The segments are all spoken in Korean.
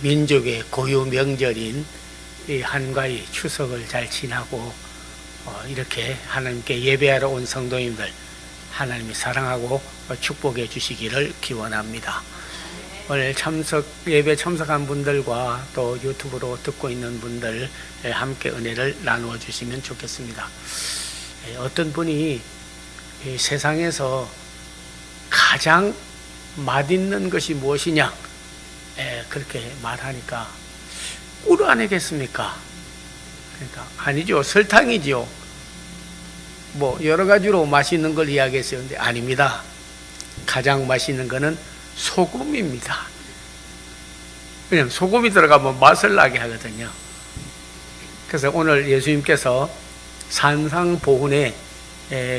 민족의 고유 명절인 이 한가위 추석을 잘 지나고 이렇게 하나님께 예배하러 온 성도님들 하나님이 사랑하고 축복해 주시기를 기원합니다. 오늘 예배 참석한 분들과 또 유튜브로 듣고 있는 분들 함께 은혜를 나누어 주시면 좋겠습니다. 어떤 분이 세상에서 가장 맛있는 것이 무엇이냐 그렇게 말하니까 꿀 아니겠습니까? 그러니까 아니죠. 설탕이지요. 뭐 여러 가지로 맛있는 걸 이야기했어요. 근데 아닙니다. 가장 맛있는 거는 소금입니다. 왜냐면 소금이 들어가면 맛을 나게 하거든요. 그래서 오늘 예수님께서 산상보훈에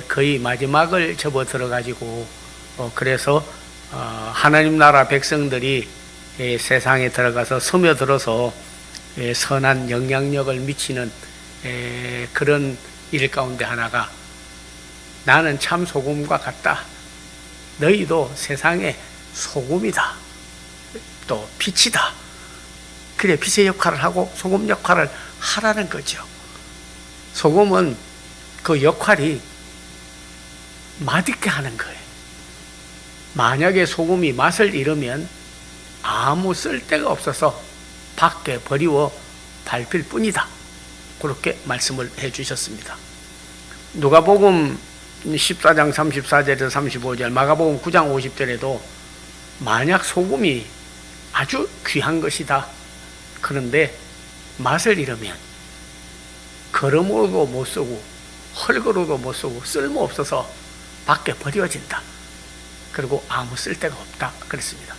거의 마지막을 접어 들어가지고 그래서 하나님 나라 백성들이 세상에 들어가서 스며들어서 선한 영향력을 미치는 그런 일 가운데 하나가 나는 참 소금과 같다. 너희도 세상의 소금이다. 또 빛이다. 그래 빛의 역할을 하고 소금 역할을 하라는 거죠. 소금은 그 역할이 맛있게 하는 거예요. 만약에 소금이 맛을 잃으면 아무 쓸데가 없어서 밖에 버리워 밟힐 뿐이다. 그렇게 말씀을 해 주셨습니다. 누가복음 14장 34절에서 35절, 마가복음 9장 50절에도 만약 소금이 아주 귀한 것이다. 그런데 맛을 잃으면 거름으로도 못 쓰고 헐거로도 못 쓰고 쓸모없어서 밖에 버려진다. 그리고 아무 쓸데가 없다. 그랬습니다.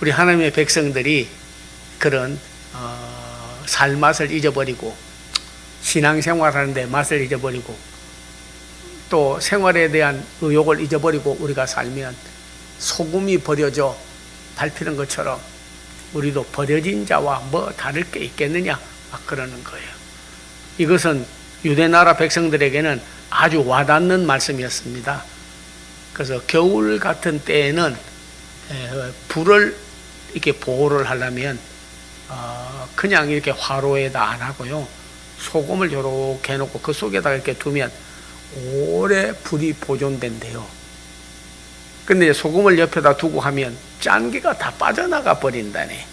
우리 하나님의 백성들이 그런 살맛을 잊어버리고 신앙생활하는데 맛을 잊어버리고 또 생활에 대한 의욕을 잊어버리고 우리가 살면 소금이 버려져 밟히는 것처럼 우리도 버려진 자와 뭐 다를 게 있겠느냐 막 그러는 거예요. 이것은 유대나라 백성들에게는 아주 와닿는 말씀이었습니다. 그래서 겨울 같은 때에는 불을 이렇게 보호를 하려면 그냥 이렇게 화로에다 안 하고요. 소금을 이렇게 해놓고 그 속에다가 이렇게 두면 오래 불이 보존된대요. 근데 소금을 옆에다 두고 하면 짠기가 다 빠져나가 버린다네.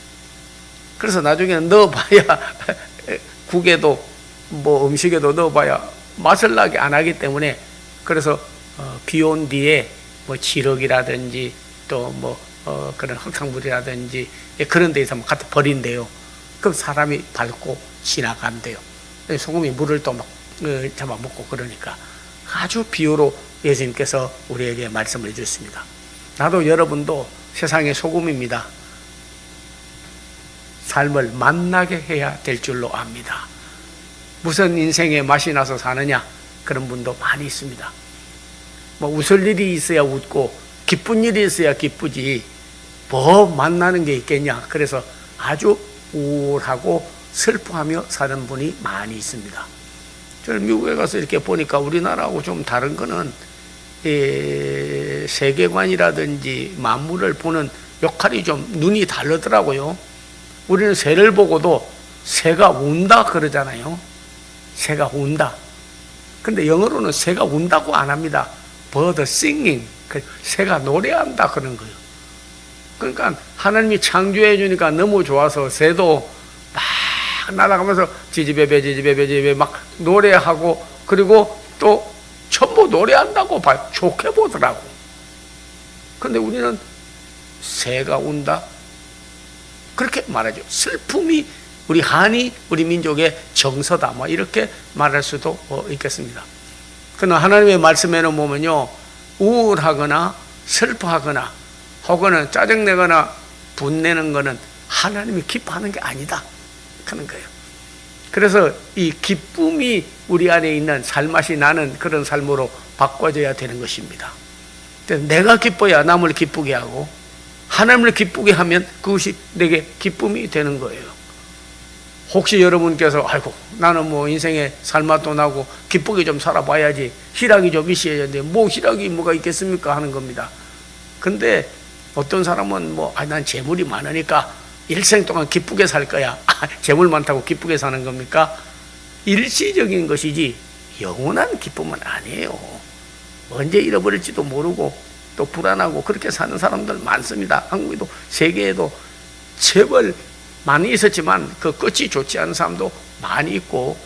그래서 나중에는 넣어봐야 국에도 뭐 음식에도 넣어봐야 맛을 나게 안 하기 때문에 그래서 비 온 뒤에 뭐 지럭이라든지 또 뭐 그런 흙탕물이라든지 그런 데에서 갖다 버린대요. 그럼 사람이 밟고 지나간대요. 소금이 물을 또 막 잡아먹고 그러니까 아주 비유로 예수님께서 우리에게 말씀을 해주셨습니다. 나도 여러분도 세상의 소금입니다. 삶을 맛나게 해야 될 줄로 압니다. 무슨 인생에 맛이 나서 사느냐 그런 분도 많이 있습니다. 뭐 웃을 일이 있어야 웃고 기쁜 일이 있어야 기쁘지 뭐 맛나는 게 있겠냐. 그래서 아주 우울하고 슬퍼하며 사는 분이 많이 있습니다. 저는 미국에 가서 이렇게 보니까 우리나라하고 좀 다른 거는 세계관이라든지 만물을 보는 역할이 좀 눈이 다르더라고요. 우리는 새를 보고도 새가 운다 그러잖아요. 새가 운다. 근데 영어로는 새가 운다고 안 합니다. bird singing. 새가 노래한다 그런 거예요. 그러니까 하나님이 창조해 주니까 너무 좋아서 새도 막 날아가면서 지지배배 지지배배 지지배 막 노래하고 그리고 또 전부 노래한다고 좋게 보더라고. 근데 우리는 새가 운다 그렇게 말하죠. 슬픔이 우리 한이 우리 민족의 정서다 뭐 이렇게 말할 수도 있겠습니다. 그러나 하나님의 말씀에는 보면요 우울하거나 슬퍼하거나 혹은 짜증내거나 분내는 거는 하나님이 기뻐하는 게 아니다 하는 거예요. 그래서 이 기쁨이 우리 안에 있는 살맛이 나는 그런 삶으로 바꿔져야 되는 것입니다. 내가 기뻐야 남을 기쁘게 하고 하나님을 기쁘게 하면 그것이 내게 기쁨이 되는 거예요. 혹시 여러분께서 아이고 나는 뭐 인생에 살맛도 나고 기쁘게 좀 살아봐야지 희락이 좀 있어야 되는데 뭐 희락이 뭐가 있겠습니까 하는 겁니다. 근데 어떤 사람은 뭐 난 재물이 많으니까 일생 동안 기쁘게 살 거야. 재물 많다고 기쁘게 사는 겁니까? 일시적인 것이지 영원한 기쁨은 아니에요. 언제 잃어버릴지도 모르고 또 불안하고 그렇게 사는 사람들 많습니다. 한국에도 세계에도 재벌 많이 있었지만 그 끝이 좋지 않은 사람도 많이 있고,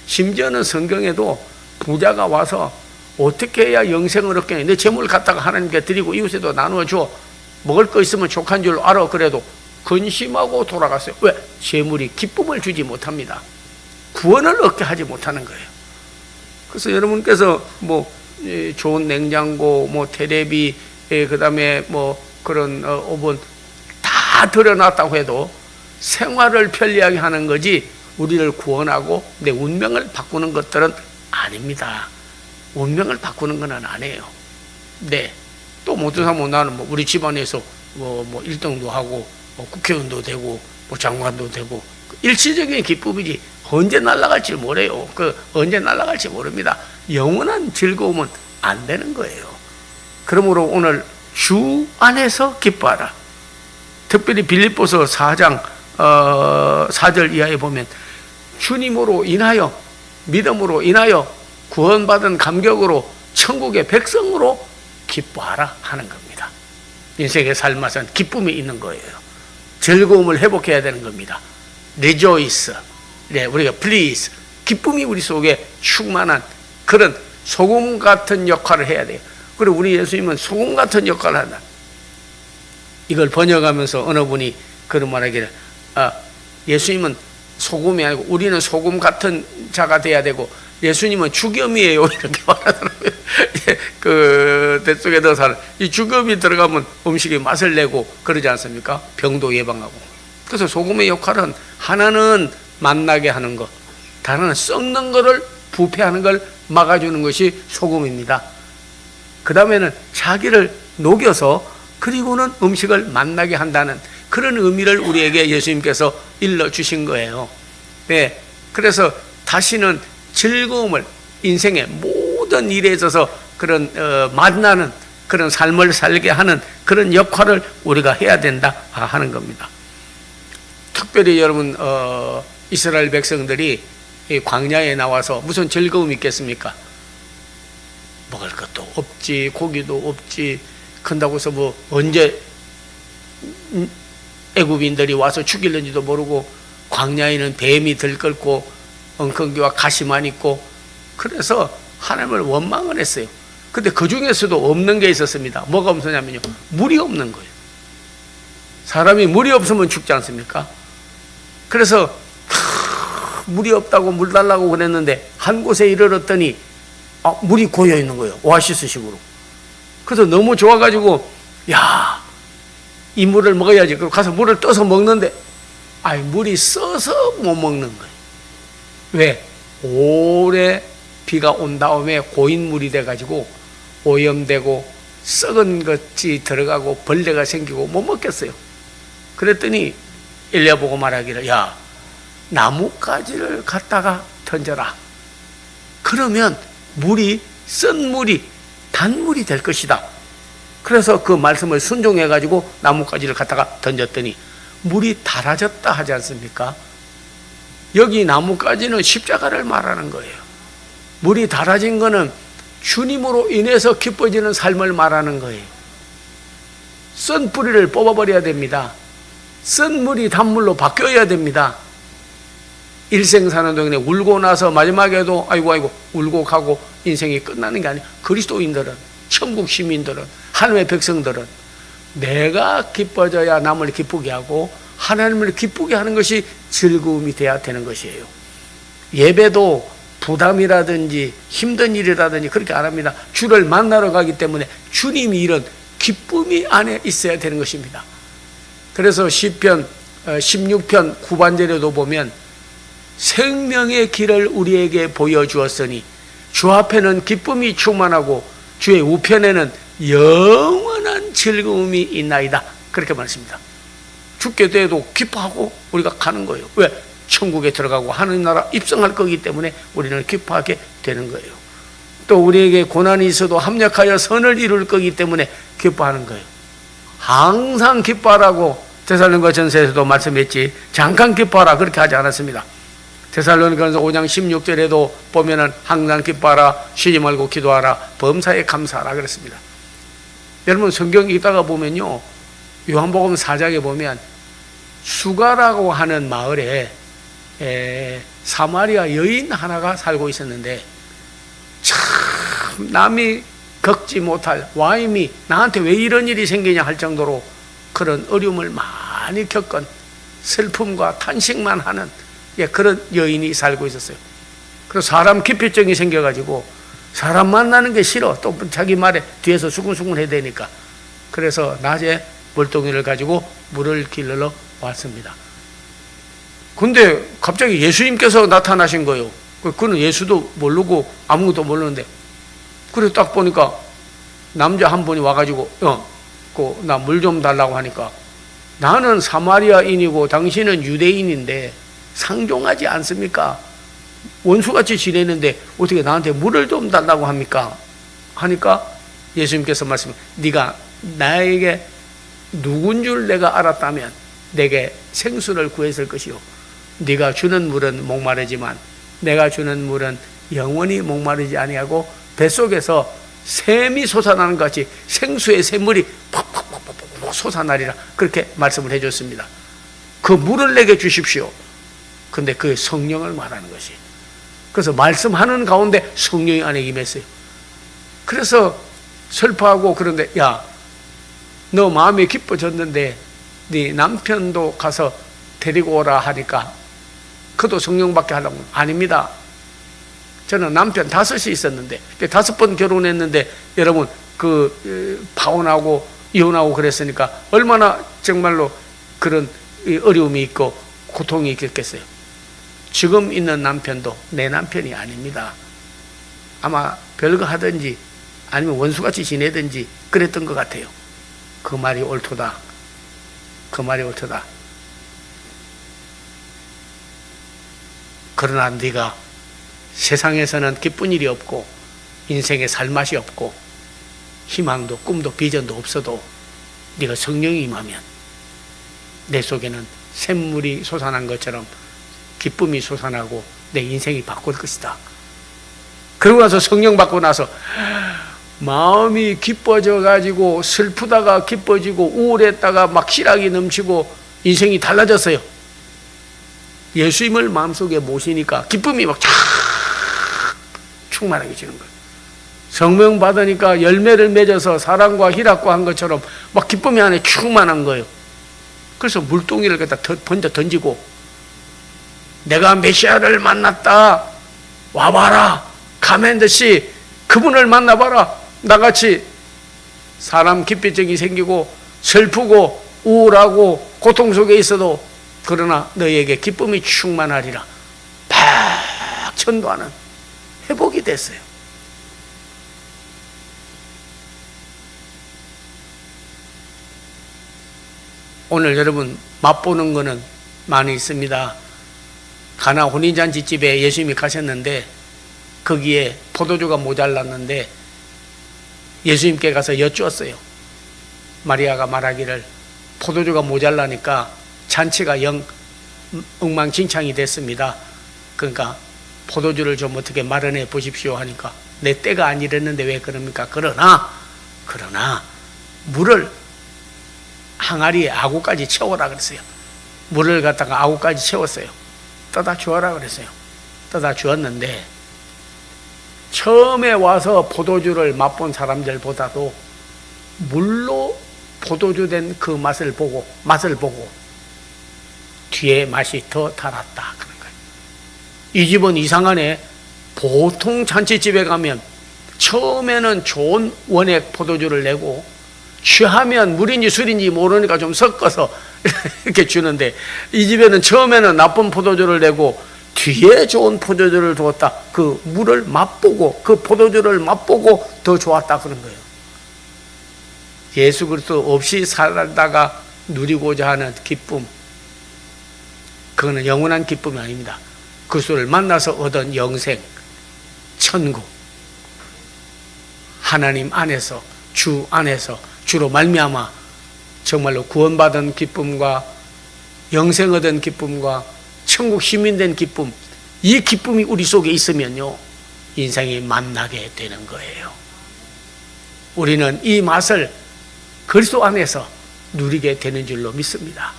심지어는 성경에도 부자가 와서 어떻게 해야 영생을 얻겠냐, 내 재물을 갖다가 하나님께 드리고 이웃에도 나누어 줘, 먹을 거 있으면 족한 줄 알아. 그래도 근심하고 돌아갔어요. 왜? 재물이 기쁨을 주지 못합니다. 구원을 얻게 하지 못하는 거예요. 그래서 여러분께서 뭐 좋은 냉장고, 뭐 테레비, 그다음에 뭐 그런 오븐 다 들여놨다고 해도 생활을 편리하게 하는 거지 우리를 구원하고 내 운명을 바꾸는 것들은 아닙니다. 운명을 바꾸는 건 아니에요. 네. 또 모든 사람, 나는 뭐 우리 집안에서 뭐 1등도 하고 국회의원도 되고 뭐 장관도 되고, 일시적인 기쁨이지 언제 날아갈지 모르요. 언제 날아갈지 모릅니다. 영원한 즐거움은 안 되는 거예요. 그러므로 오늘 주 안에서 기뻐하라. 특별히 빌립보서 4장 4절 이하에 보면 주님으로 인하여, 믿음으로 인하여 구원받은 감격으로 천국의 백성으로 기뻐하라 하는 겁니다. 인생의 삶에서는 기쁨이 있는 거예요. 즐거움을 회복해야 되는 겁니다. rejoice. 네, 우리가 please. 기쁨이 우리 속에 충만한 그런 소금 같은 역할을 해야 돼요. 그리고 우리 예수님은 소금 같은 역할을 한다. 이걸 번역하면서 어느 분이 그런 말하기를, 예수님은 소금이 아니고 우리는 소금 같은 자가 돼야 되고 예수님은 죽염이에요. 이렇게 말하더라고요. 그 대속에 더 살, 이 죽염이 들어가면 음식이 맛을 내고 그러지 않습니까? 병도 예방하고. 그래서 소금의 역할은 하나는 맛나게 하는 것, 다른 썩는 것을 부패하는 걸 막아주는 것이 소금입니다. 그 다음에는 자기를 녹여서 그리고는 음식을 맛나게 한다는 그런 의미를 우리에게 예수님께서 일러주신 거예요. 네, 그래서 다시는 즐거움을, 인생의 모든 일에 있어서 그런 맛나는 그런 삶을 살게 하는 그런 역할을 우리가 해야 된다 하는 겁니다. 특별히 여러분, 이스라엘 백성들이 광야에 나와서 무슨 즐거움이 있겠습니까? 먹을 것도 없지, 고기도 없지. 그런다고 해서 뭐 언제 애굽인들이 와서 죽일는지도 모르고, 광야에는 뱀이 들끓고 엉겅퀴와 가시만 있고, 그래서 하나님을 원망을 했어요. 근데 그 중에서도 없는 게 있었습니다. 뭐가 없었냐면요, 물이 없는 거예요. 사람이 물이 없으면 죽지 않습니까? 그래서 물이 없다고 물 달라고 그랬는데 한 곳에 이르렀더니 물이 고여 있는 거예요. 오아시스식으로. 그래서 너무 좋아가지고, 야, 이 물을 먹어야지. 그리고 가서 물을 떠서 먹는데, 물이 써서 못 먹는 거예요. 왜? 오래 비가 온 다음에 고인물이 돼가지고 오염되고 썩은 것이 들어가고 벌레가 생기고 못 먹겠어요. 그랬더니 엘리야 보고 말하기를, 야, 나뭇가지를 갖다가 던져라. 그러면 물이, 쓴 물이 단물이 될 것이다. 그래서 그 말씀을 순종해가지고 나뭇가지를 갖다가 던졌더니 물이 달아졌다 하지 않습니까? 여기 나뭇가지는 십자가를 말하는 거예요. 물이 달아진 거는 주님으로 인해서 기뻐지는 삶을 말하는 거예요. 쓴 뿌리를 뽑아버려야 됩니다. 쓴 물이 단물로 바뀌어야 됩니다. 일생 사는 동안에 울고 나서 마지막에도 아이고 울고 가고 인생이 끝나는 게 아니에요. 그리스도인들은, 천국 시민들은, 하나님의 백성들은 내가 기뻐져야 남을 기쁘게 하고 하나님을 기쁘게 하는 것이 즐거움이 돼야 되는 것이에요. 예배도 부담이라든지 힘든 일이라든지 그렇게 안 합니다. 주를 만나러 가기 때문에 주님이 이런 기쁨이 안에 있어야 되는 것입니다. 그래서 시편 16편 9반절에도 보면 생명의 길을 우리에게 보여주었으니 주 앞에는 기쁨이 충만하고 주의 우편에는 영원한 즐거움이 있나이다. 그렇게 말했습니다. 죽게 돼도 기뻐하고 우리가 가는 거예요. 왜? 천국에 들어가고 하나님 나라 입성할 거기 때문에 우리는 기뻐하게 되는 거예요. 또 우리에게 고난이 있어도 합력하여 선을 이룰 거기 때문에 기뻐하는 거예요. 항상 기뻐하라고 데살로니가 전서에서도 말씀했지, 잠깐 기뻐하라 그렇게 하지 않았습니다. 데살로니가서 5장 16절에도 보면은 항상 기뻐하라, 쉬지 말고 기도하라, 범사에 감사하라 그랬습니다. 여러분 성경 읽다가 보면요, 요한복음 4장에 보면 수가라고 하는 마을에 사마리아 여인 하나가 살고 있었는데, 참 남이 겪지 못할 와임이 나한테 왜 이런 일이 생기냐 할 정도로 그런 어려움을 많이 겪은 슬픔과 탄식만 하는 그런 여인이 살고 있었어요. 그래서 사람 기피증이 생겨가지고 사람 만나는 게 싫어. 또 자기 말에 뒤에서 수근수근 해야 되니까. 그래서 낮에 물동이를 가지고 물을 길러 왔습니다. 근데 갑자기 예수님께서 나타나신 거예요. 그는 예수도 모르고 아무것도 모르는데, 그래서 딱 보니까 남자 한 분이 와가지고 나 물 좀 달라고 하니까, 나는 사마리아인이고 당신은 유대인인데 상종하지 않습니까? 원수같이 지내는데 어떻게 나한테 물을 좀 달라고 합니까? 하니까 예수님께서 네가 나에게 누군 줄 내가 알았다면 내게 생수를 구했을 것이요, 네가 주는 물은 목마르지만 내가 주는 물은 영원히 목마르지 아니하고 뱃속에서 샘이 솟아나는 것 같이 생수의 샘물이 팍팍팍팍 솟아나리라, 그렇게 말씀을 해줬습니다. 그 물을 내게 주십시오. 근데 그 성령을 말하는 것이, 그래서 말씀하는 가운데 성령이 안에 임했어요. 그래서 슬퍼하고 그런데, 야, 너 마음이 기뻐졌는데 네 남편도 가서 데리고 오라 하니까, 그도 성령받게 하려고. 아닙니다. 저는 남편 5이 있었는데 5번 결혼했는데, 여러분 파혼하고 이혼하고 그랬으니까 얼마나 정말로 그런 어려움이 있고 고통이 있겠어요. 지금 있는 남편도 내 남편이 아닙니다. 아마 별거 하든지 아니면 원수같이 지내든지 그랬던 것 같아요. 그 말이 옳도다. 그 말이 옳도다. 그러나 네가 세상에서는 기쁜 일이 없고 인생에 살맛이 없고 희망도 꿈도 비전도 없어도 네가 성령이 임하면 내 속에는 샘물이 솟아난 것처럼 기쁨이 솟아나고 내 인생이 바뀔 것이다. 그러고 나서 성령 받고 나서 마음이 기뻐져 가지고 슬프다가 기뻐지고 우울했다가 막 희락이 넘치고 인생이 달라졌어요. 예수님을 마음속에 모시니까 기쁨이 막 쫙 충만하게 지는 거예요. 성령 받으니까 열매를 맺어서 사랑과 희락과 한 것처럼 막 기쁨이 안에 충만한 거예요. 그래서 물동이를 갖다 먼저 던지고, 내가 메시아를 만났다, 와봐라, 가맨드씨 그분을 만나봐라. 나같이 사람 기피증이 생기고 슬프고 우울하고 고통 속에 있어도 그러나 너희에게 기쁨이 충만하리라. 팍 전도하는 회복이 됐어요. 오늘 여러분 맛보는 거는 많이 있습니다. 가나 혼인잔치집에 예수님이 가셨는데 거기에 포도주가 모자랐는데 예수님께 가서 여쭈었어요. 마리아가 말하기를 포도주가 모자라니까 잔치가 영 엉망진창이 됐습니다. 그러니까 포도주를 좀 어떻게 마련해 보십시오 하니까 내 때가 아니랬는데 왜 그럽니까? 그러나 물을 항아리에 아구까지 채워라 그랬어요. 물을 갖다가 아구까지 채웠어요. 떠다 주어라 그랬어요. 떠다 주었는데 처음에 와서 포도주를 맛본 사람들보다도 물로 포도주 된 그 맛을 보고 뒤에 맛이 더 달았다 그런 거예요. 이 집은 이상하네. 보통 잔치집에 가면 처음에는 좋은 원액 포도주를 내고 취하면 물인지 술인지 모르니까 좀 섞어서 이렇게 주는데, 이 집에는 처음에는 나쁜 포도주를 내고 뒤에 좋은 포도주를 줬다. 그 물을 맛보고 그 포도주를 맛보고 더 좋았다 그런 거예요. 예수 그리스도 없이 살다가 누리고자 하는 기쁨, 그거는 영원한 기쁨이 아닙니다. 그리스도를 만나서 얻은 영생, 천국, 하나님 안에서 주 안에서 주로 말미암아 정말로 구원받은 기쁨과 영생 얻은 기쁨과 천국 시민된 기쁨, 이 기쁨이 우리 속에 있으면요, 인생이 만나게 되는 거예요. 우리는 이 맛을 그리스도 안에서 누리게 되는 줄로 믿습니다.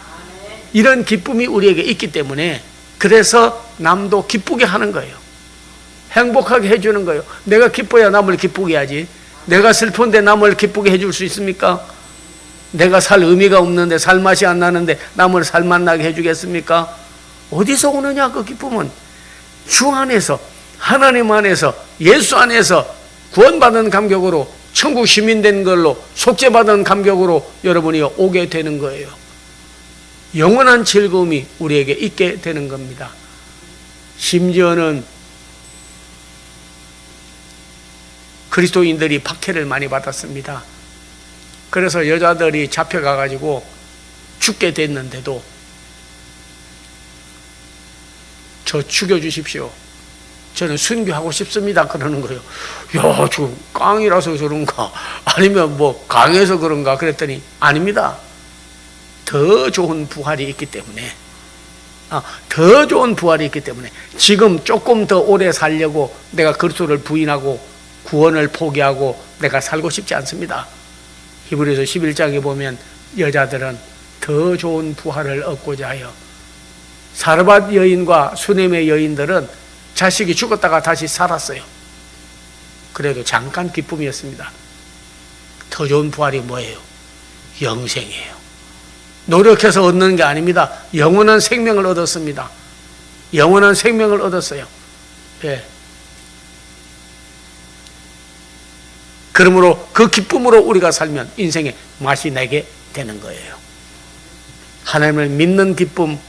이런 기쁨이 우리에게 있기 때문에 그래서 남도 기쁘게 하는 거예요. 행복하게 해주는 거예요. 내가 기뻐야 남을 기쁘게 하지. 내가 슬픈데 남을 기쁘게 해줄 수 있습니까? 내가 살 의미가 없는데, 살 맛이 안 나는데 남을 살맛 나게 해주겠습니까? 어디서 오느냐 그 기쁨은? 주 안에서, 하나님 안에서, 예수 안에서 구원받은 감격으로, 천국 시민된 걸로, 속죄받은 감격으로 여러분이 오게 되는 거예요. 영원한 즐거움이 우리에게 있게 되는 겁니다. 심지어는 그리스도인들이 박해를 많이 받았습니다. 그래서 여자들이 잡혀가가지고 죽게 됐는데도 저 죽여주십시오. 저는 순교하고 싶습니다. 그러는 거예요. 야, 저 깡이라서 저런가? 아니면 뭐 강해서 그런가? 그랬더니 아닙니다. 더 좋은 부활이 있기 때문에, 더 좋은 부활이 있기 때문에 지금 조금 더 오래 살려고 내가 그리스도를 부인하고 구원을 포기하고 내가 살고 싶지 않습니다. 히브리서 11장에 보면 여자들은 더 좋은 부활을 얻고자 하여, 사르밧 여인과 수넴의 여인들은 자식이 죽었다가 다시 살았어요. 그래도 잠깐 기쁨이었습니다. 더 좋은 부활이 뭐예요? 영생이에요. 노력해서 얻는 게 아닙니다. 영원한 생명을 얻었습니다. 영원한 생명을 얻었어요. 예. 그러므로 그 기쁨으로 우리가 살면 인생의 맛이 나게 되는 거예요. 하나님을 믿는 기쁨,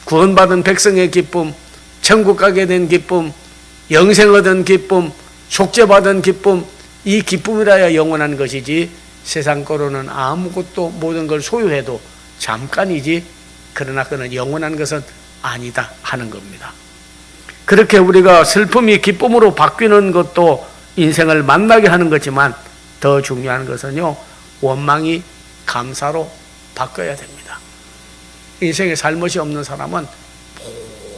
구원받은 백성의 기쁨, 천국 가게 된 기쁨, 영생 얻은 기쁨, 속죄받은 기쁨, 이 기쁨이라야 영원한 것이지 세상 거로는 아무것도 모든 걸 소유해도 잠깐이지, 그러나 그는 영원한 것은 아니다 하는 겁니다. 그렇게 우리가 슬픔이 기쁨으로 바뀌는 것도 인생을 만나게 하는 거지만 더 중요한 것은요, 원망이 감사로 바뀌어야 됩니다. 인생에 잘못이 없는 사람은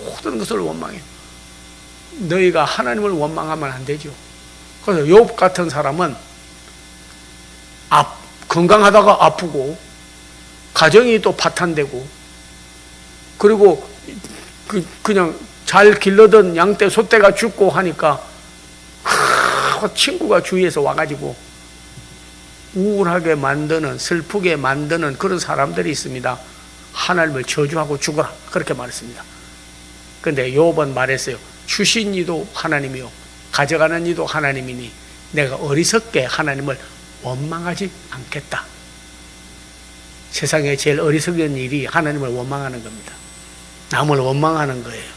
모든 것을 원망해요. 너희가 하나님을 원망하면 안 되죠. 그래서 욥 같은 사람은 건강하다가 아프고 가정이 또 파탄되고, 그리고 그냥 잘 길러던 양떼 소떼가 죽고 하니까 친구가 주위에서 와가지고 우울하게 만드는, 슬프게 만드는 그런 사람들이 있습니다. 하나님을 저주하고 죽어라, 그렇게 말했습니다. 그런데 욥은 말했어요. 주신 이도 하나님이요 가져가는 이도 하나님이니 내가 어리석게 하나님을 원망하지 않겠다. 세상에 제일 어리석은 일이 하나님을 원망하는 겁니다. 남을 원망하는 거예요.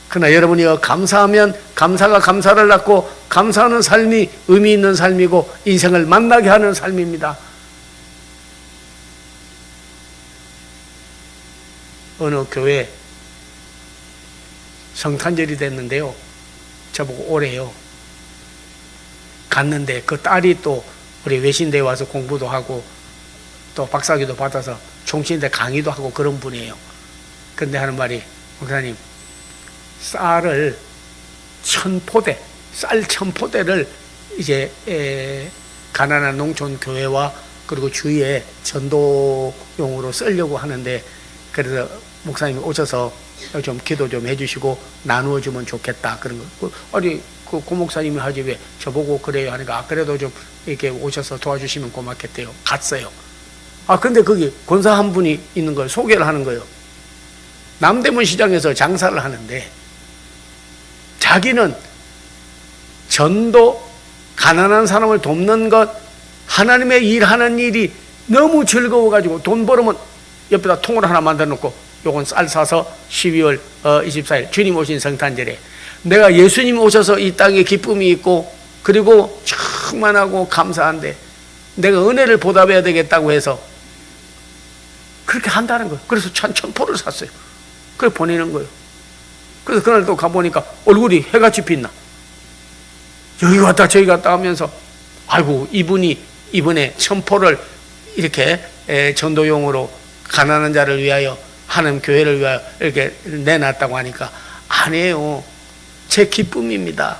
그러나 여러분이 감사하면 감사가 감사를 낳고, 감사하는 삶이 의미 있는 삶이고 인생을 만나게 하는 삶입니다. 어느 교회 성탄절이 됐는데요, 저보고 오래요. 갔는데 그 딸이 또 우리 외신대에 와서 공부도 하고 또 박사학위도 받아서 총신대 강의도 하고 그런 분이에요. 근데 하는 말이, 목사님, 쌀을 1000포대, 쌀 1000포대를 이제 가난한 농촌 교회와 그리고 주위에 전도용으로 쓰려고 하는데, 그래서 목사님이 오셔서 좀 기도 좀 해주시고 나누어 주면 좋겠다, 그런 거. 아니 그 목사님이 하지 왜 저보고 그래요 하니까, 그래도 좀 이렇게 오셔서 도와주시면 고맙겠대요. 갔어요. 근데 거기 권사 한 분이 있는 걸 소개를 하는 거예요. 남대문 시장에서 장사를 하는데 자기는 전도, 가난한 사람을 돕는 것, 하나님의 일하는 일이 너무 즐거워가지고 돈 벌으면 옆에다 통을 하나 만들어 놓고, 요건 쌀 사서 12월 24일 주님 오신 성탄절에 내가 예수님 오셔서 이 땅에 기쁨이 있고 그리고 충만하고 감사한데 내가 은혜를 보답해야 되겠다고 해서 그렇게 한다는 거예요. 그래서 1000포를 샀어요. 그래 보내는 거예요. 그래서 그날 또 가보니까 얼굴이 해같이 빛나. 여기 갔다 저기 갔다 하면서, 아이고 이분이 이번에 1000포를 이렇게 전도용으로 가난한 자를 위하여 하나님 교회를 위하여 이렇게 내놨다고 하니까 아니에요. 제 기쁨입니다.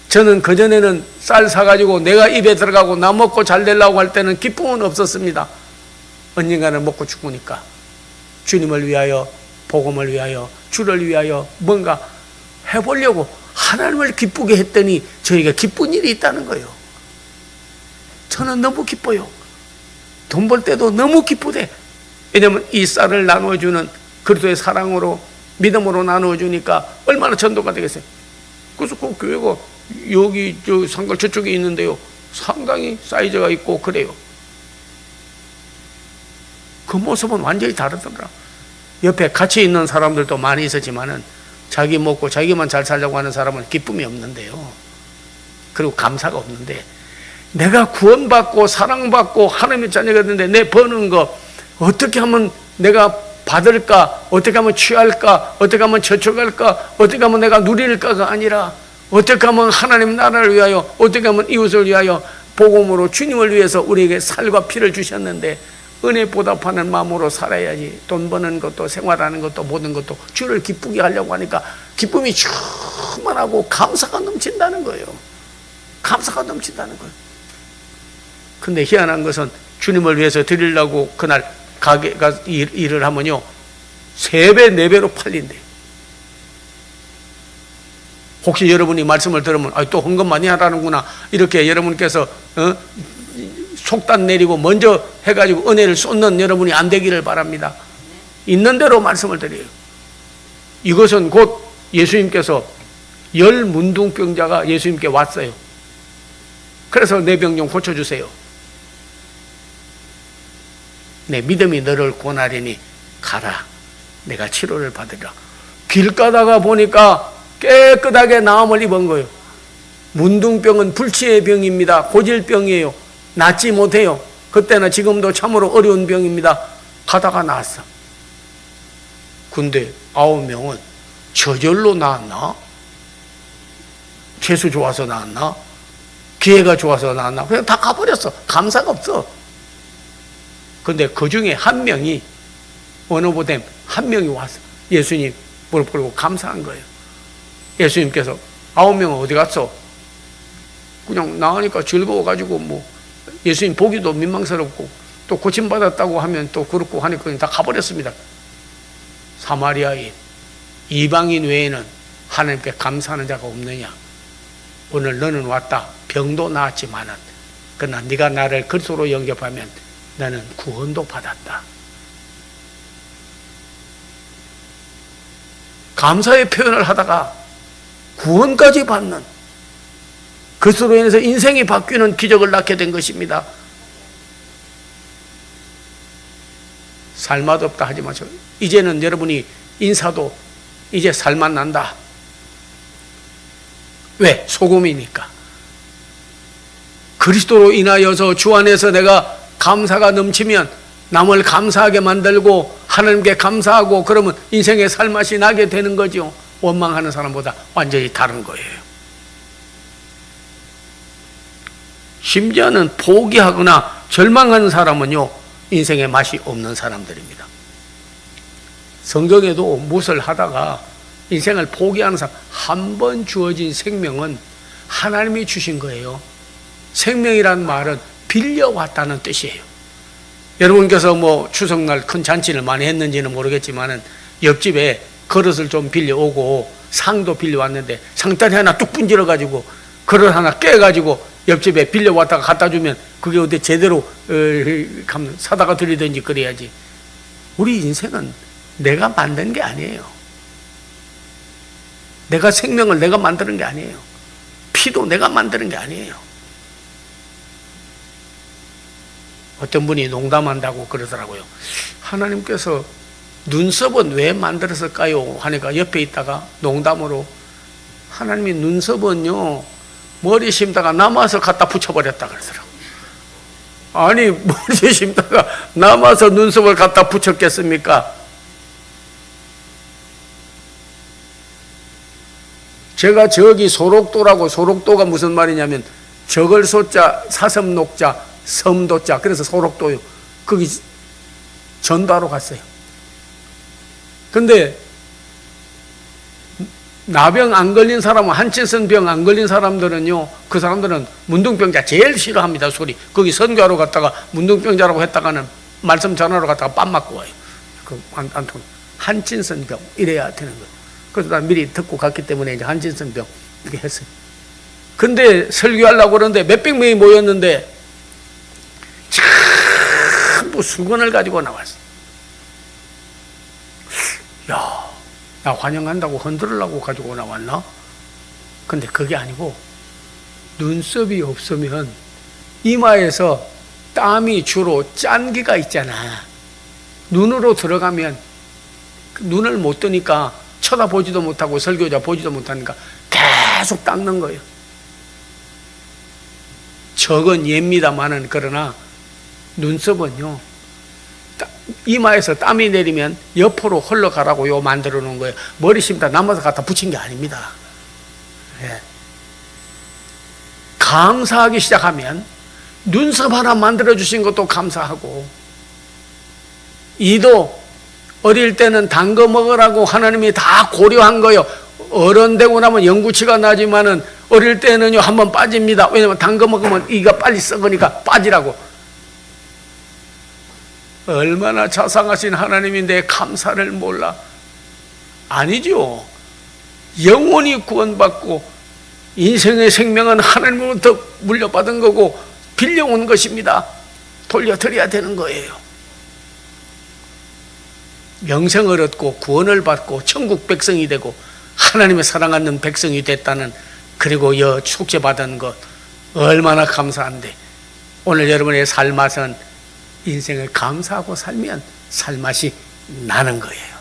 저는 그전에는 쌀 사가지고 내가 입에 들어가고 나 먹고 잘 되려고 할 때는 기쁨은 없었습니다. 언젠가는 먹고 죽으니까 주님을 위하여, 복음을 위하여, 주를 위하여 뭔가 해보려고 하나님을 기쁘게 했더니 저희가 기쁜 일이 있다는 거예요. 저는 너무 기뻐요. 돈 벌 때도 너무 기쁘대. 왜냐하면 이 쌀을 나누어주는 그리스도의 사랑으로, 믿음으로 나누어주니까 얼마나 전도가 되겠어요. 그래서 그 교회가 여기 저 상가 저쪽에 있는데요, 상당히 사이즈가 있고 그래요. 그 모습은 완전히 다르더라. 옆에 같이 있는 사람들도 많이 있었지만은 자기 먹고 자기만 잘 살려고 하는 사람은 기쁨이 없는데요, 그리고 감사가 없는데, 내가 구원받고 사랑받고 하나님의 자녀가 됐는데 내 버는 거 어떻게 하면 내가 받을까, 어떻게 하면 취할까, 어떻게 하면 저축할까, 어떻게 하면 내가 누릴까가 아니라 어떻게 하면 하나님 나라를 위하여, 어떻게 하면 이웃을 위하여 복음으로 주님을 위해서 우리에게 살과 피를 주셨는데 은혜 보답하는 마음으로 살아야지. 돈 버는 것도 생활하는 것도 모든 것도 주를 기쁘게 하려고 하니까 기쁨이 충만하고 감사가 넘친다는 거예요. 감사가 넘친다는 거예요. 근데 희한한 것은 주님을 위해서 드리려고 그날 가게가 일을 하면요 3배, 4배로 팔린대요. 혹시 여러분이 말씀을 들으면 또 헌금 많이 하라는구나 이렇게 여러분께서 속단 내리고 먼저 해가지고 은혜를 쏟는 여러분이 안 되기를 바랍니다. 있는 대로 말씀을 드려요. 이것은 곧 예수님께서 10 문둥병자가 예수님께 왔어요. 그래서 내 병 좀 고쳐주세요. 내 믿음이 너를 구원하리니 가라. 내가 치료를 받으리라. 길 가다가 보니까 깨끗하게 나음을 입은 거예요. 문둥병은 불치의 병입니다. 고질병이에요. 낫지 못해요. 그때나 지금도 참으로 어려운 병입니다. 가다가 나았어. 근데 9명은 저절로 나았나? 재수 좋아서 나았나? 기회가 좋아서 나았나? 그냥 다 가버렸어. 감사가 없어. 근데 그 중에 한 명이, 원어보댐 한 명이 와서 예수님 무릎 꿇고 감사한 거예요. 예수님께서 9명은 어디 갔어? 그냥 나으니까 즐거워가지고 뭐 예수님 보기도 민망스럽고 또 고침받았다고 하면 또 그렇고 하니까 그냥 다 가버렸습니다. 사마리아인, 이방인 외에는 하나님께 감사하는 자가 없느냐? 오늘 너는 왔다. 병도 나았지만은 그러나 네가 나를 그리스도로 영접하면 나는 구원도 받았다. 감사의 표현을 하다가 구원까지 받는, 그리스도로 인해서 인생이 바뀌는 기적을 낳게 된 것입니다. 살맛 없다 하지 마세요. 이제는 여러분이 인사도 이제 살맛 난다. 왜? 소금이니까. 그리스도로 인하여서 주 안에서 내가 감사가 넘치면 남을 감사하게 만들고 하나님께 감사하고 그러면 인생의 살맛이 나게 되는 거죠. 원망하는 사람보다 완전히 다른 거예요. 심지어는 포기하거나 절망하는 사람은요 인생의 맛이 없는 사람들입니다. 성경에도 무엇을 하다가 인생을 포기하는 사람, 한 번 주어진 생명은 하나님이 주신 거예요. 생명이란 말은 빌려왔다는 뜻이에요. 여러분께서 뭐 추석날 큰 잔치를 많이 했는지는 모르겠지만은 옆집에 그릇을 좀 빌려오고 상도 빌려왔는데 상다리 하나 뚝 분질러가지고 그릇 하나 깨가지고 옆집에 빌려왔다가 갖다 주면 그게 어디 제대로 사다가 드리든지 그래야지. 우리 인생은 내가 만든 게 아니에요. 내가 생명을 내가 만드는 게 아니에요. 피도 내가 만드는 게 아니에요. 어떤 분이 농담한다고 그러더라고요. 하나님께서 눈썹은 왜 만들었을까요? 하니까 옆에 있다가 농담으로 하나님이 눈썹은요 머리 심다가 남아서 갖다 붙여버렸다 그러더라고요. 아니 머리에 심다가 남아서 눈썹을 갖다 붙였겠습니까? 제가 저기 소록도라고, 소록도가 무슨 말이냐면 적을 소자 사섬 녹자 섬도자, 그래서 소록도요. 거기 전도하러 갔어요. 근데 나병 안 걸린 사람은, 한친성 병 안 걸린 사람들은요, 그 사람들은 문둥병자 제일 싫어합니다. 소리. 거기 선교하러 갔다가 문둥병자라고 했다가는 말씀 전하러 갔다가 빰 맞고 와요. 안 통. 한친성 병 이래야 되는 거예요. 그래서 난 미리 듣고 갔기 때문에 이제 한친성 병 이렇게 했어요. 근데 설교하려고 그러는데 몇백 명이 모였는데 전부 수건을 가지고 나왔어. 야, 나 환영한다고 흔들으려고 가지고 나왔나? 근데 그게 아니고, 눈썹이 없으면 이마에서 땀이 주로 짠기가 있잖아. 눈으로 들어가면 눈을 못 뜨니까 쳐다보지도 못하고 설교자 보지도 못하니까 계속 닦는 거예요. 적은 예입니다만은, 그러나 눈썹은요, 이마에서 땀이 내리면 옆으로 흘러가라고 요 만들어 놓은 거예요. 머리심다 남아서 갖다 붙인 게 아닙니다. 예. 감사하기 시작하면 눈썹 하나 만들어 주신 것도 감사하고, 이도 어릴 때는 단 거 먹으라고 하나님이 다 고려한 거예요. 어른 되고 나면 영구치가 나지만은 어릴 때는요 한번 빠집니다. 왜냐면 단 거 먹으면 이가 빨리 썩으니까 빠지라고. 얼마나 자상하신 하나님인데 감사를 몰라? 아니죠. 영원히 구원받고 인생의 생명은 하나님으로부터 물려받은 거고 빌려온 것입니다. 돌려드려야 되는 거예요. 영생을 얻고 구원을 받고 천국 백성이 되고 하나님의 사랑하는 백성이 됐다는, 그리고 축제받은 것 얼마나 감사한데, 오늘 여러분의 삶맛은 인생을 감사하고 살면 살맛이 나는 거예요.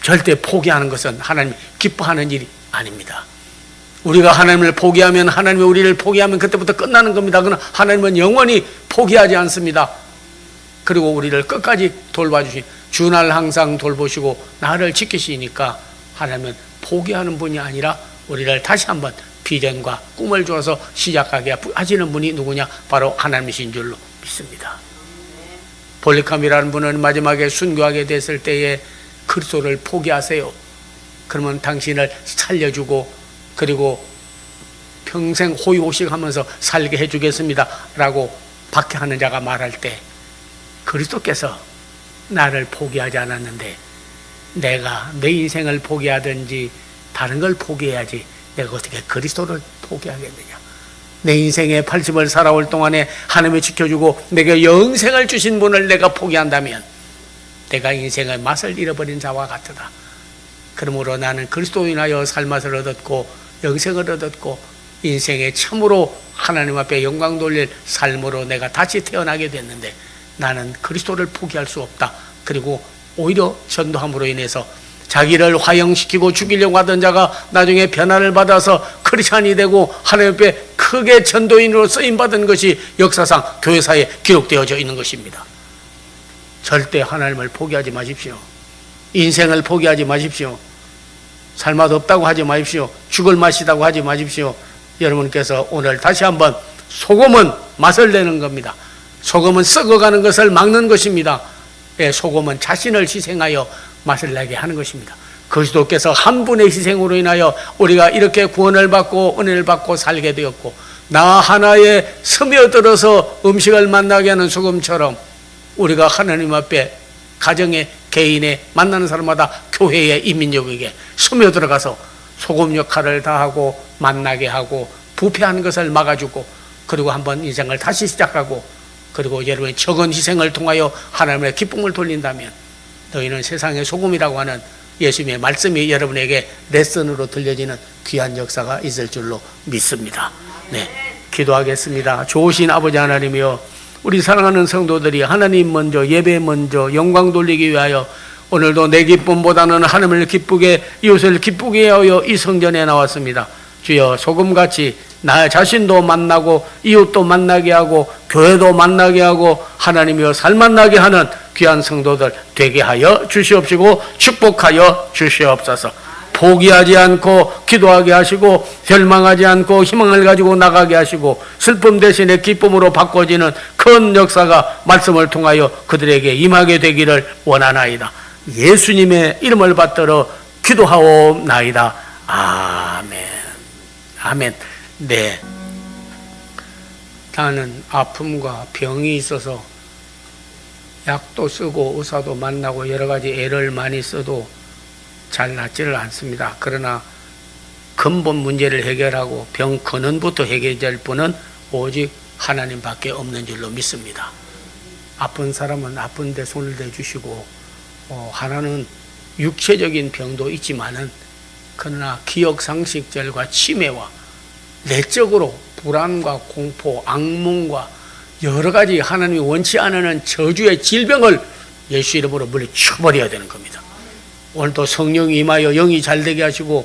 절대 포기하는 것은 하나님 기뻐하는 일이 아닙니다. 우리가 하나님을 포기하면, 하나님이 우리를 포기하면 그때부터 끝나는 겁니다. 그러나 하나님은 영원히 포기하지 않습니다. 그리고 우리를 끝까지 돌봐주신, 주날 항상 돌보시고 나를 지키시니까 하나님은 포기하는 분이 아니라 우리를 다시 한번 비전과 꿈을 주어서 시작하게 하시는 분이 누구냐? 바로 하나님이신 줄로 믿습니다. 볼리캄이라는 분은 마지막에 순교하게 됐을 때에 그리스도를 포기하세요. 그러면 당신을 살려주고 그리고 평생 호의호식하면서 살게 해주겠습니다 라고 박해하는 자가 말할 때, 그리스도께서 나를 포기하지 않았는데 내가 내 인생을 포기하든지 다른 걸 포기해야지 내가 어떻게 그리스도를 포기하겠느냐. 내 인생의 80을 살아올 동안에 하나님이 지켜주고 내게 영생을 주신 분을 내가 포기한다면 내가 인생의 맛을 잃어버린 자와 같으다. 그러므로 나는 그리스도로 인하여 살맛을 얻었고 영생을 얻었고 인생에 참으로 하나님 앞에 영광 돌릴 삶으로 내가 다시 태어나게 됐는데 나는 그리스도를 포기할 수 없다. 그리고 오히려 전도함으로 인해서 자기를 화형시키고 죽이려고 하던 자가 나중에 변화를 받아서 크리스찬이 되고 하나님 앞에 크게 전도인으로 쓰임받은 것이 역사상 교회사에 기록되어져 있는 것입니다. 절대 하나님을 포기하지 마십시오. 인생을 포기하지 마십시오. 살맛 없다고 하지 마십시오. 죽을 맛이라고 하지 마십시오. 여러분께서 오늘 다시 한번 소금은 맛을 내는 겁니다. 소금은 썩어가는 것을 막는 것입니다. 소금은 자신을 희생하여 맛을 내게 하는 것입니다. 그리스도께서 한 분의 희생으로 인하여 우리가 이렇게 구원을 받고 은혜를 받고 살게 되었고, 나 하나에 스며들어서 음식을 만나게 하는 소금처럼 우리가 하나님 앞에 가정에 개인에 만나는 사람마다 교회에 이민족에게 스며들어가서 소금 역할을 다하고 만나게 하고 부패하는 것을 막아주고, 그리고 한번 인생을 다시 시작하고, 그리고 여러분의 적은 희생을 통하여 하나님의 기쁨을 돌린다면 너희는 세상의 소금이라고 하는 예수님의 말씀이 여러분에게 레슨으로 들려지는 귀한 역사가 있을 줄로 믿습니다. 네, 기도하겠습니다. 좋으신 아버지 하나님이여, 우리 사랑하는 성도들이 하나님 먼저, 예배 먼저, 영광 돌리기 위하여 오늘도 내 기쁨보다는 하나님을 기쁘게, 이웃을 기쁘게 하여 이 성전에 나왔습니다. 주여, 소금같이 나 자신도 만나고 이웃도 만나게 하고 교회도 만나게 하고 하나님이여 살만나게 하는 귀한 성도들 되게 하여 주시옵시고 축복하여 주시옵소서. 포기하지 않고 기도하게 하시고 절망하지 않고 희망을 가지고 나가게 하시고 슬픔 대신에 기쁨으로 바꿔지는 큰 역사가 말씀을 통하여 그들에게 임하게 되기를 원하나이다. 예수님의 이름을 받들어 기도하옵나이다. 아멘. 아멘. 네. 나는 아픔과 병이 있어서 약도 쓰고 의사도 만나고 여러 가지 애를 많이 써도 잘 낫지를 않습니다. 그러나 근본 문제를 해결하고 병 근원부터 해결될 분은 오직 하나님밖에 없는 줄로 믿습니다. 아픈 사람은 아픈 데 손을 대주시고 하나는 육체적인 병도 있지만은 그러나 기억상실절과 치매와 내적으로 불안과 공포, 악몽과 여러 가지 하나님이 원치 않는 저주의 질병을 예수 이름으로 물리쳐버려야 되는 겁니다. 오늘도 성령이 임하여 영이 잘되게 하시고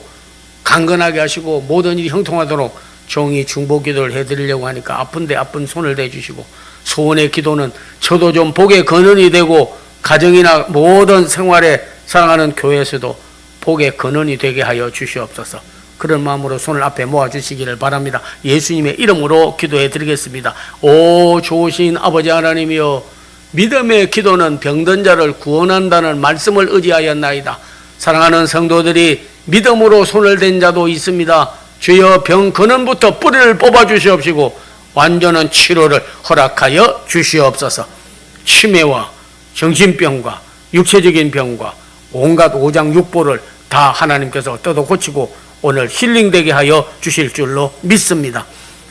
강건하게 하시고 모든 일이 형통하도록 종이 중보기도를 해드리려고 하니까 아픈데 아픈 손을 대주시고 소원의 기도는 저도 좀 복의 근원이 되고 가정이나 모든 생활에 사랑하는 교회에서도 복의 근원이 되게 하여 주시옵소서. 그런 마음으로 손을 앞에 모아주시기를 바랍니다. 예수님의 이름으로 기도해 드리겠습니다. 오 좋으신 아버지 하나님이여, 믿음의 기도는 병든 자를 구원한다는 말씀을 의지하였나이다. 사랑하는 성도들이 믿음으로 손을 댄 자도 있습니다. 주여 병 근원부터 뿌리를 뽑아 주시옵시고 완전한 치료를 허락하여 주시옵소서. 치매와 정신병과 육체적인 병과 온갖 오장육부를 다 하나님께서 뜯어 고치고 오늘 힐링되게 하여 주실 줄로 믿습니다.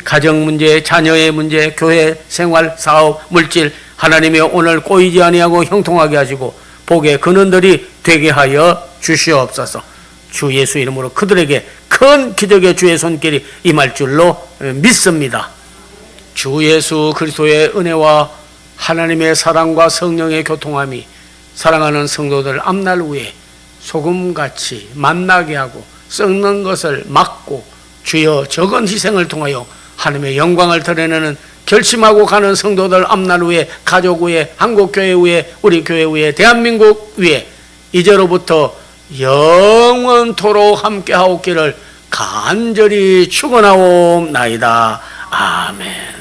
가정 문제, 자녀의 문제, 교회 생활, 사업, 물질 하나님이 오늘 꼬이지 아니하고 형통하게 하시고 복의 근원들이 되게 하여 주시옵소서. 주 예수 이름으로 그들에게 큰 기적의 주의 손길이 임할 줄로 믿습니다. 주 예수 그리스도의 은혜와 하나님의 사랑과 성령의 교통함이 사랑하는 성도들 앞날 후에 소금같이 만나게 하고 썩는 것을 막고 주여 적은 희생을 통하여 하나님의 영광을 드러내는 결심하고 가는 성도들 앞날 후에 가족 후에 한국교회 후에 우리 교회 후에 대한민국 위에 이제로부터 영원토록 함께하옵기를 간절히 축원하옵나이다. 아멘.